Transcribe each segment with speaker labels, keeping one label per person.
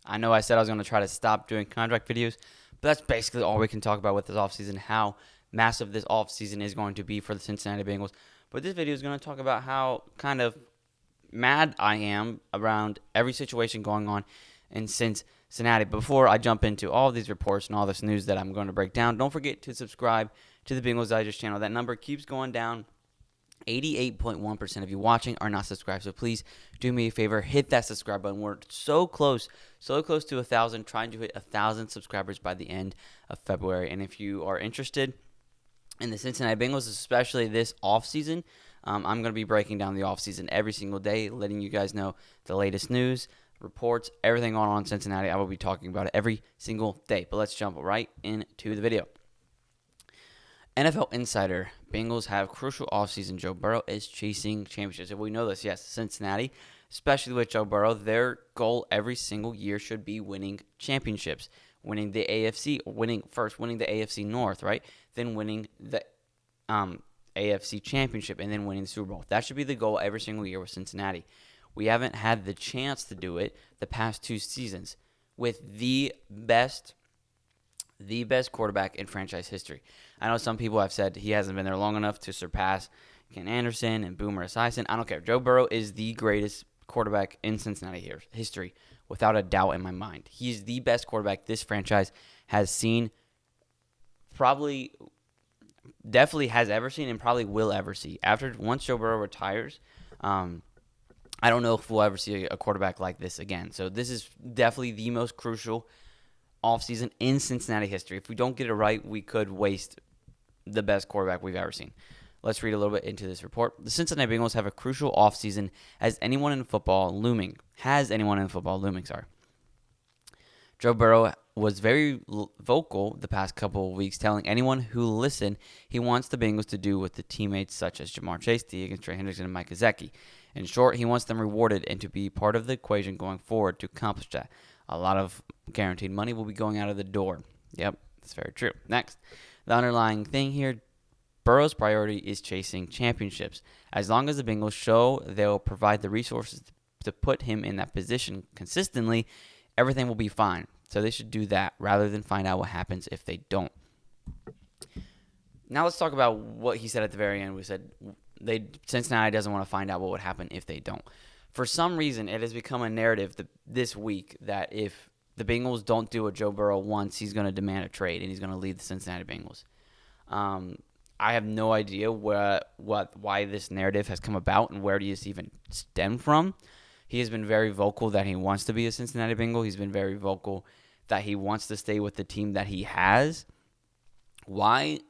Speaker 1: I know I said I was going to try to stop doing contract videos, but that's basically all we can talk about with this offseason, how massive this offseason is going to be for the Cincinnati Bengals. But this video is going to talk about how kind of mad I am around every situation going on in Cincinnati. Before I jump into all these reports and all this news that I'm going to break down, don't forget to subscribe to the Bengals Digest channel. That number keeps going down. 88.1% of you watching are not subscribed, so please do me a favor, hit that subscribe button. We're so close to 1,000, trying to hit 1,000 subscribers by the end of February. And if you are interested in the Cincinnati Bengals, especially this offseason, I'm going to be breaking down the offseason every single day, letting you guys know the latest news, reports, everything going on in Cincinnati. I will be talking about it every single day. But let's jump right into the video. NFL Insider, Bengals have crucial offseason. Joe Burrow is chasing championships. If we know this, yes, Cincinnati, especially with Joe Burrow, their goal every single year should be winning championships, winning the AFC, winning the AFC North, right? Then winning the AFC Championship, and then winning the Super Bowl. That should be the goal every single year with Cincinnati. We haven't had the chance to do it the past 2 seasons with the best quarterback in franchise history. I know some people have said he hasn't been there long enough to surpass Ken Anderson and Boomer Esiason. I don't care. Joe Burrow is the greatest quarterback in Cincinnati history, without a doubt in my mind. He's the best quarterback this franchise has seen, definitely has ever seen, and probably will ever see. Once Joe Burrow retires, I don't know if we'll ever see a quarterback like this again. So this is definitely the most crucial offseason in Cincinnati history. If we don't get it right, we could waste the best quarterback we've ever seen. Let's read a little bit into this report. The Cincinnati Bengals have a crucial offseason has anyone in football looming. Joe Burrow was very vocal the past couple of weeks, telling anyone who listened he wants the Bengals to do with the teammates such as Jamar Chase, Higgins, Trey Hendrickson, and Mike Gesicki. In short, he wants them rewarded and to be part of the equation going forward to accomplish that. A lot of guaranteed money will be going out of the door. Yep, that's very true. Next, the underlying thing here, Burrow's priority is chasing championships. As long as the Bengals show they'll provide the resources to put him in that position consistently, everything will be fine. So they should do that rather than find out what happens if they don't. Now let's talk about what he said at the very end. We said Cincinnati doesn't want to find out what would happen if they don't. For some reason, it has become a narrative this week that if the Bengals don't do what Joe Burrow wants, he's going to demand a trade and he's going to leave the Cincinnati Bengals. I have no idea why this narrative has come about and where does it even stem from. He has been very vocal that he wants to be a Cincinnati Bengal. He's been very vocal that he wants to stay with the team that he has. Why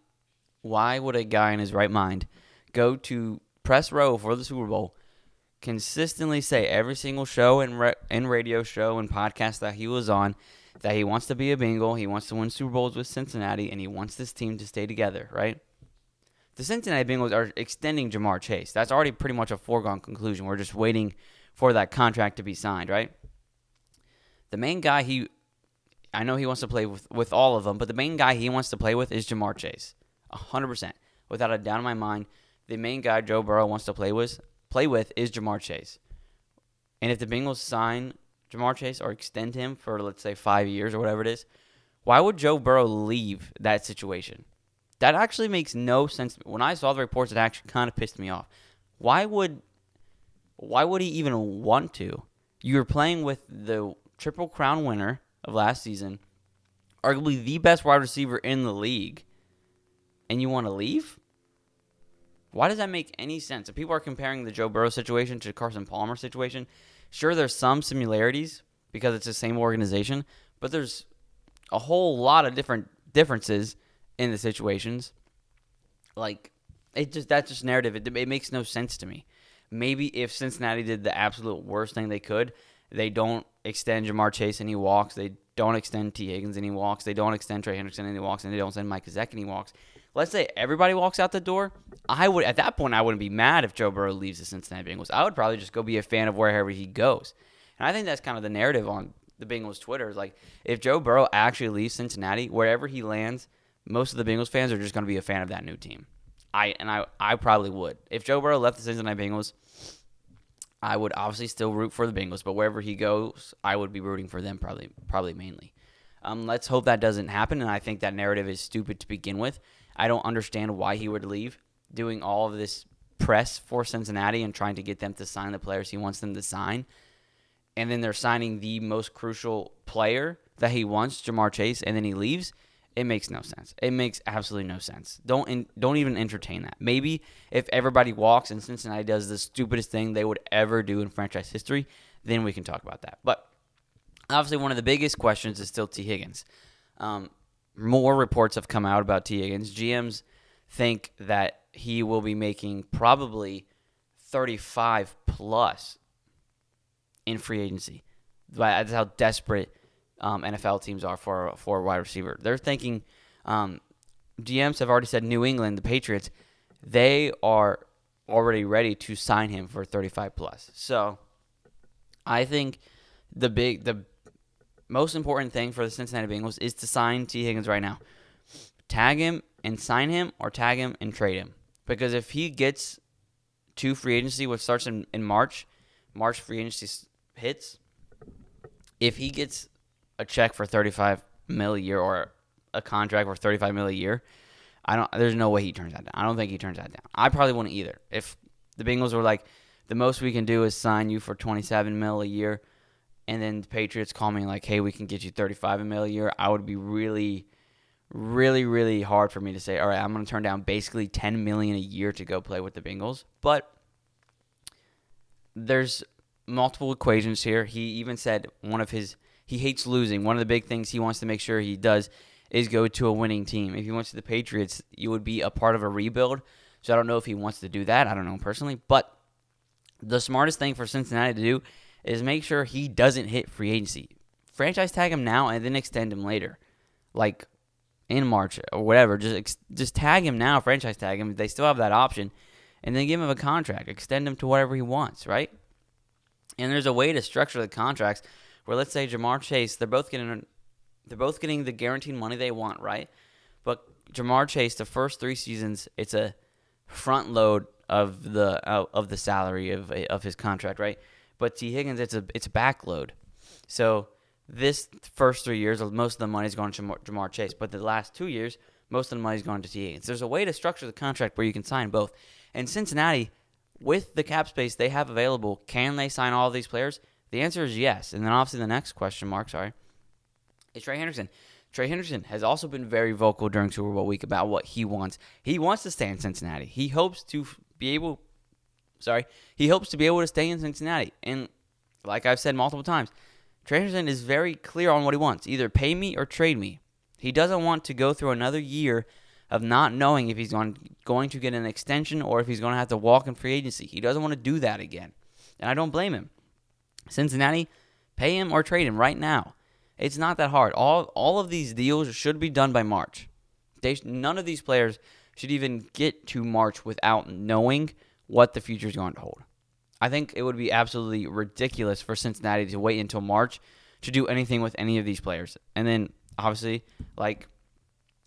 Speaker 1: would a guy in his right mind go to press row for the Super Bowl, consistently say every single show and radio show and podcast that he was on that he wants to be a Bengal, he wants to win Super Bowls with Cincinnati, and he wants this team to stay together, right? The Cincinnati Bengals are extending Jamar Chase. That's already pretty much a foregone conclusion. We're just waiting for that contract to be signed, right? The main guy I know he wants to play with all of them, but the main guy he wants to play with is Jamar Chase. 100%. Without a doubt in my mind, the main guy Joe Burrow wants to play with is Jamar Chase. And if the Bengals sign Jamar Chase or extend him for, let's say, 5 years or whatever it is, why would Joe Burrow leave that situation? That actually makes no sense to me. When I saw the reports, it actually kind of pissed me off. Why would he even want to? You're playing with the Triple Crown winner of last season, arguably the best wide receiver in the league, and you want to leave? Why does that make any sense? If people are comparing the Joe Burrow situation to the Carson Palmer situation, sure, there's some similarities because it's the same organization, but there's a whole lot of differences in the situations. Like, that's just narrative. It makes no sense to me. Maybe if Cincinnati did the absolute worst thing they could, they don't extend Jamar Chase and he walks, they don't extend T. Higgins and he walks, they don't extend Trey Hendrickson and he walks, and they don't extend Mike Gesicki and he walks. Let's say everybody walks out the door. At that point, I wouldn't be mad if Joe Burrow leaves the Cincinnati Bengals. I would probably just go be a fan of wherever he goes. And I think that's kind of the narrative on the Bengals Twitter. Is like, if Joe Burrow actually leaves Cincinnati, wherever he lands, most of the Bengals fans are just going to be a fan of that new team. I probably would. If Joe Burrow left the Cincinnati Bengals, I would obviously still root for the Bengals, but wherever he goes, I would be rooting for them probably mainly. Let's hope that doesn't happen, and I think that narrative is stupid to begin with. I don't understand why he would leave, doing all of this press for Cincinnati and trying to get them to sign the players he wants them to sign, and then they're signing the most crucial player that he wants, Jamar Chase, and then he leaves. It makes no sense. It makes absolutely no sense. Don't even entertain that. Maybe if everybody walks and Cincinnati does the stupidest thing they would ever do in franchise history, then we can talk about that. But obviously, one of the biggest questions is still T. Higgins. More reports have come out about T. Higgins. GMs think that he will be making probably 35 plus in free agency. That's how desperate NFL teams are for a wide receiver. They're thinking GMs have already said New England, the Patriots, they are already ready to sign him for 35 plus. So I think the most important thing for the Cincinnati Bengals is to sign T. Higgins right now. Tag him and sign him, or tag him and trade him. Because if he gets to free agency, which starts in March free agency hits, if he gets a check for $35 million a year or a contract for $35 million a year, there's no way he turns that down. I don't think he turns that down. I probably wouldn't either. If the Bengals were like, the most we can do is sign you for $27 million a year, and then the Patriots call me like, hey, we can get you $35 million a year, I would be really, really, really hard for me to say, all right, I'm going to turn down basically $10 million a year to go play with the Bengals. But there's multiple equations here. He even said he hates losing. One of the big things he wants to make sure he does is go to a winning team. If he went to the Patriots, you would be a part of a rebuild. So I don't know if he wants to do that. I don't know personally. But the smartest thing for Cincinnati to do is make sure he doesn't hit free agency. Franchise tag him now and then extend him later. Like in March or whatever. Just tag him now, franchise tag him. They still have that option. And then give him a contract. Extend him to whatever he wants, right? And there's a way to structure the contracts where, let's say Jamar Chase, they're both getting the guaranteed money they want, right? But Jamar Chase, the first 3 seasons, it's a front load of the salary of his contract, right? But T. Higgins, it's a back load. So this first 3 years, most of the money is going to Jamar Chase. But the last 2 years, most of the money is going to T. Higgins. There's a way to structure the contract where you can sign both. And Cincinnati, with the cap space they have available, can they sign all of these players? The answer is yes. And then obviously the next question mark, is Trey Hendrickson. Trey Hendrickson has also been very vocal during Super Bowl week about what he wants. He wants to stay in Cincinnati. He hopes to be able to stay in Cincinnati. And like I've said multiple times, Trey Hendrickson is very clear on what he wants. Either pay me or trade me. He doesn't want to go through another year of not knowing if he's going to get an extension or if he's going to have to walk in free agency. He doesn't want to do that again. And I don't blame him. Cincinnati, pay him or trade him right now. It's not that hard. All of these deals should be done by March. None of these players should even get to March without knowing what the future is going to hold. I think it would be absolutely ridiculous for Cincinnati to wait until March to do anything with any of these players. And then, obviously, what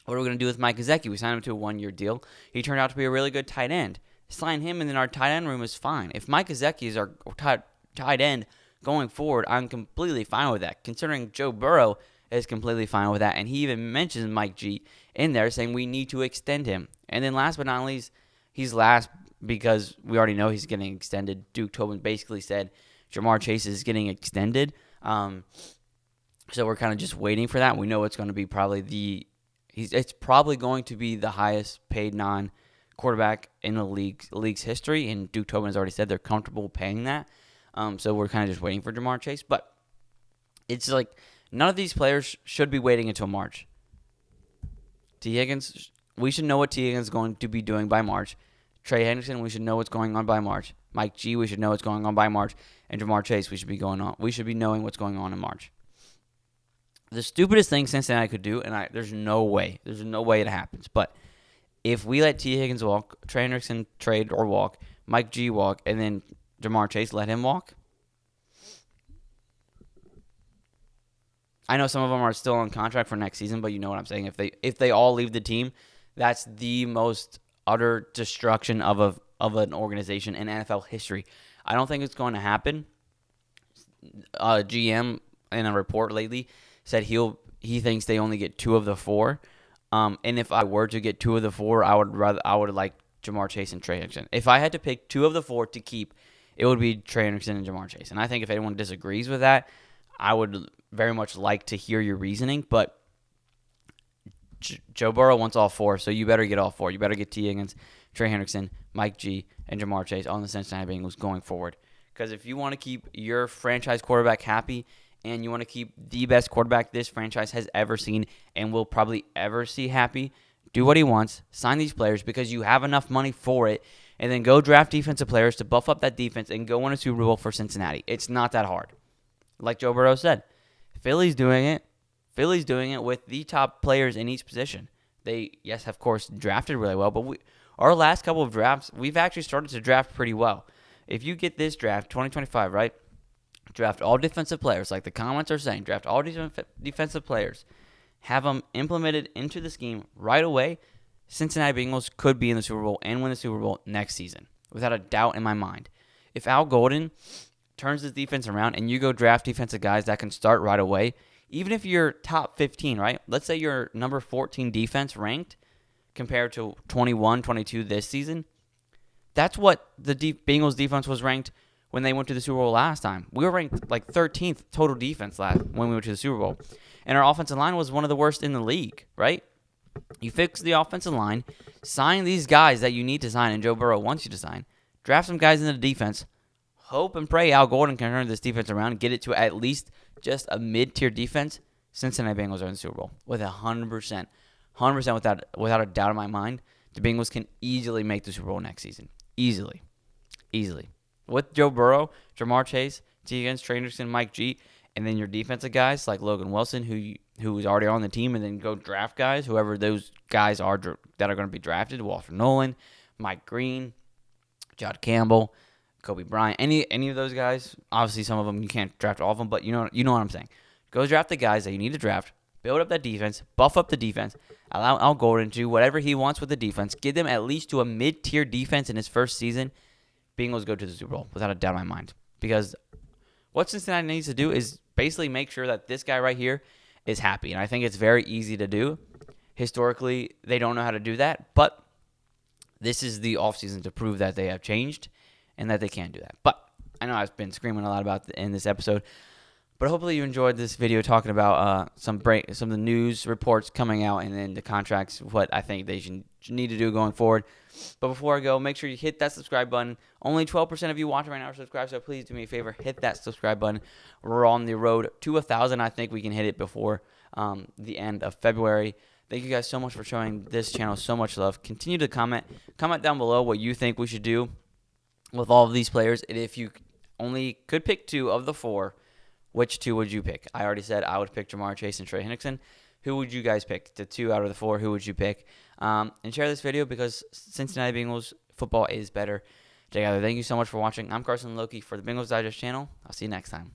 Speaker 1: are we going to do with Mike Gesicki? We signed him to a 1-year deal. He turned out to be a really good tight end. Sign him, and then our tight end room is fine. If Mike Gesicki is our tight end going forward, I'm completely fine with that, considering Joe Burrow is completely fine with that. And he even mentions Mike G in there, saying we need to extend him. And then last but not least, he's last because we already know he's getting extended. Duke Tobin basically said Jamar Chase is getting extended. So we're kind of just waiting for that. We know it's going to be probably it's probably going to be the highest paid non-quarterback in the league's history, and Duke Tobin has already said they're comfortable paying that. So we're kind of just waiting for Jamar Chase. But it's like none of these players should be waiting until March. T. Higgins, we should know what T. Higgins is going to be doing by March. Trey Hendrickson, we should know what's going on by March. Mike G, we should know what's going on by March. And Jamar Chase, we should be knowing what's going on in March. The stupidest thing Cincinnati could do, and there's no way it happens, but if we let T. Higgins walk, Trey Hendrickson trade or walk, Mike G walk, and then Jamar Chase let him walk, I know some of them are still on contract for next season, but you know what I'm saying. If they all leave the team, that's the most utter destruction of an organization in NFL history. I don't think it's going to happen. GM in a report lately said he thinks they only get 2 of the 4. And if I were to get 2 of the 4, I would like Jamar Chase and Trey Hendrickson. If I had to pick 2 of the 4 to keep, it would be Trey Hendrickson and Jamar Chase. And I think if anyone disagrees with that, I would very much like to hear your reasoning. But Joe Burrow wants all 4, so you better get all 4. You better get T. Higgins, Trey Hendrickson, Mike G, and Jamar Chase on the Cincinnati Bengals going forward. Because if you want to keep your franchise quarterback happy and you want to keep the best quarterback this franchise has ever seen and will probably ever see happy, do what he wants, sign these players because you have enough money for it, and then go draft defensive players to buff up that defense and go win a Super Bowl for Cincinnati. It's not that hard. Like Joe Burrow said, Philly's doing it. Philly's doing it with the top players in each position. They, yes, of course, drafted really well, but our last couple of drafts, we've actually started to draft pretty well. If you get this draft, 2025, right, draft all defensive players, like the comments are saying, draft all defensive players, have them implemented into the scheme right away, Cincinnati Bengals could be in the Super Bowl and win the Super Bowl next season, without a doubt in my mind. If Al Golden turns his defense around and you go draft defensive guys that can start right away, even if you're top 15, right? Let's say you're number 14 defense ranked compared to 21, 22 this season. That's what the Bengals defense was ranked when they went to the Super Bowl last time. We were ranked like 13th total defense when we went to the Super Bowl. And our offensive line was one of the worst in the league, right? You fix the offensive line, sign these guys that you need to sign and Joe Burrow wants you to sign, draft some guys in the defense, hope and pray Al Golden can turn this defense around and get it to at least just a mid-tier defense. Cincinnati Bengals are in the Super Bowl with 100%. 100% without a doubt in my mind. The Bengals can easily make the Super Bowl next season. Easily. With Joe Burrow, Jamar Chase, T. Higgins, Trey Hendrickson, Mike G, and then your defensive guys like Logan Wilson, who is already on the team, and then go draft guys, whoever those guys are that are going to be drafted, Walter Nolan, Mike Green, Judd Campbell, Kobe Bryant, any of those guys. Obviously, some of them you can't draft all of them, but you know what I'm saying. Go draft the guys that you need to draft, build up that defense, buff up the defense, allow Al Golden to do whatever he wants with the defense, get them at least to a mid-tier defense in his first season. Bengals go to the Super Bowl without a doubt in my mind. Because what Cincinnati needs to do is basically make sure that this guy right here is happy. And I think it's very easy to do. Historically, they don't know how to do that. But this is the offseason to prove that they have changed and that they can do that. But I know I've been screaming a lot about in this episode. But hopefully you enjoyed this video talking about some of the news reports coming out and then the contracts, what I think they should need to do going forward. But before I go, make sure you hit that subscribe button. Only 12% of you watching right now are subscribed, so please do me a favor, hit that subscribe button. We're on the road to 1,000. I think we can hit it before the end of February. Thank you guys so much for showing this channel so much love. Continue to comment. Comment down below what you think we should do with all of these players. And if you only could pick 2 of the 4, which 2 would you pick? I already said I would pick Jamar Chase and Trey Hendrickson. Who would you guys pick? The 2 out of the 4, who would you pick? And share this video because Cincinnati Bengals football is better together. Thank you so much for watching. I'm Carson Lokey for the Bengals Digest channel. I'll see you next time.